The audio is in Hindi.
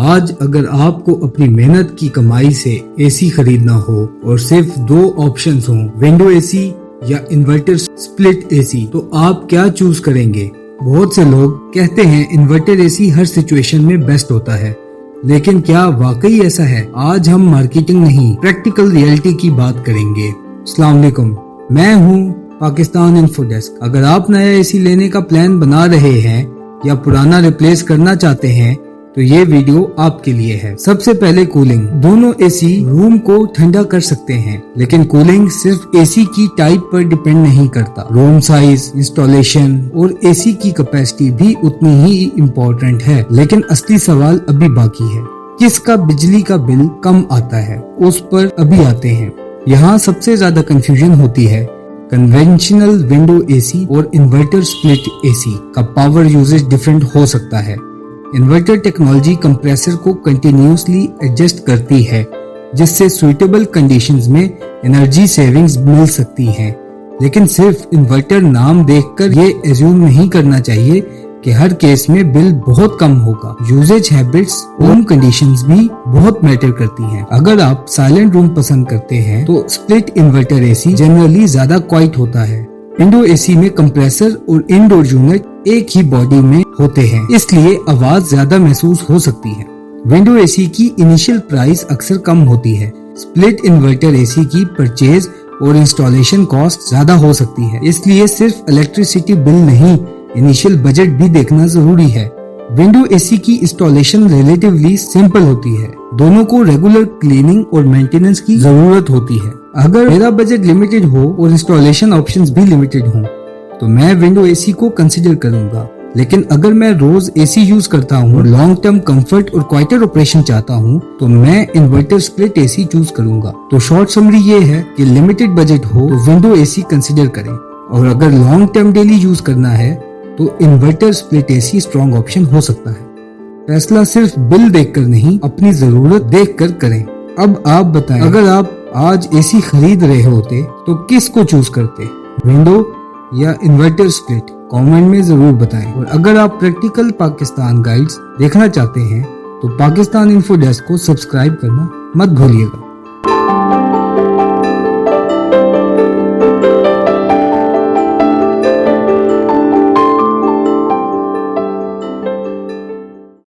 आज अगर आपको अपनी मेहनत की कमाई से एसी खरीदना हो और सिर्फ दो ऑप्शंस हों, विंडो एसी या इन्वर्टर स्प्लिट एसी, तो आप क्या चूज करेंगे? बहुत से लोग कहते हैं इन्वर्टर एसी हर सिचुएशन में बेस्ट होता है, लेकिन क्या वाकई ऐसा है? आज हम मार्केटिंग नहीं, प्रैक्टिकल रियलिटी की बात करेंगे। अस्सलाम वालेकुम, मैं हूँ पाकिस्तान इन्फोडेस्क। अगर आप नया एसी लेने का प्लान बना रहे हैं या पुराना रिप्लेस करना चाहते हैं तो ये वीडियो आपके लिए है। सबसे पहले कूलिंग। दोनों एसी रूम को ठंडा कर सकते हैं, लेकिन कूलिंग सिर्फ एसी की टाइप पर डिपेंड नहीं करता। रूम साइज, इंस्टॉलेशन और एसी की कैपेसिटी भी उतनी ही इम्पोर्टेंट है। लेकिन असली सवाल अभी बाकी है, किसका बिजली का बिल कम आता है, उस पर अभी आते हैं। यहाँ सबसे ज्यादा कंफ्यूजन होती है कन्वेंशनल विंडो एसी और इन्वर्टर स्प्लिट एसी का पावर यूजेज डिफरेंट हो सकता है। इन्वर्टर टेक्नोलॉजी कंप्रेसर को कंटिन्यूसली एडजस्ट करती है, जिससे सुइटेबल कंडीशंस में एनर्जी सेविंग्स मिल सकती है। लेकिन सिर्फ इन्वर्टर नाम देखकर ये एज्यूम नहीं करना चाहिए कि हर केस में बिल बहुत कम होगा। यूजेज हैबिट्स, होम कंडीशंस भी बहुत मैटर करती हैं। अगर आप साइलेंट रूम पसंद करते हैं तो स्प्लिट इन्वर्टर एसी जनरली ज्यादा क्वाइट होता है। विंडो एसी में कंप्रेसर और इंडोर यूनिट एक ही बॉडी में होते हैं, इसलिए आवाज ज्यादा महसूस हो सकती है। विंडो एसी की इनिशियल प्राइस अक्सर कम होती है। स्प्लिट इन्वर्टर एसी की परचेज और इंस्टॉलेशन कॉस्ट ज्यादा हो सकती है, इसलिए सिर्फ इलेक्ट्रिसिटी बिल नहीं, इनिशियल बजट भी देखना जरूरी है। विंडो एसी की इंस्टॉलेशन रिलेटिवली सिंपल होती है। दोनों को रेगुलर क्लीनिंग और मेंटेनेंस की जरूरत होती है। अगर मेरा बजट लिमिटेड हो और इंस्टॉलेशन ऑप्शंस भी लिमिटेड हों, तो मैं विंडो एसी को कंसिडर करूंगा। लेकिन अगर मैं रोज एसी यूज करता हूँ और लॉन्ग टर्म कंफर्ट और क्वाइटर ऑपरेशन चाहता हूँ, तो मैं इन्वर्टर स्प्लिट एसी चूज करूंगा। तो शॉर्ट समरी ये है कि लिमिटेड बजट हो तो विंडो एसी कंसिडर करें, और अगर लॉन्ग टर्म डेली यूज करना है तो inverter split AC strong option हो सकता है। फैसला सिर्फ बिल देखकर नहीं, अपनी जरूरत देखकर करें। अब आप बताएं, अगर आप आज एसी खरीद रहे होते तो किस को चूज करते, विंडो या इन्वर्टर स्प्लिट? कमेंट में जरूर बताएं। और अगर आप प्रैक्टिकल पाकिस्तान गाइड्स देखना चाहते हैं तो पाकिस्तान इन्फोडेस्क को सब्सक्राइब करना मत भूलिएगा।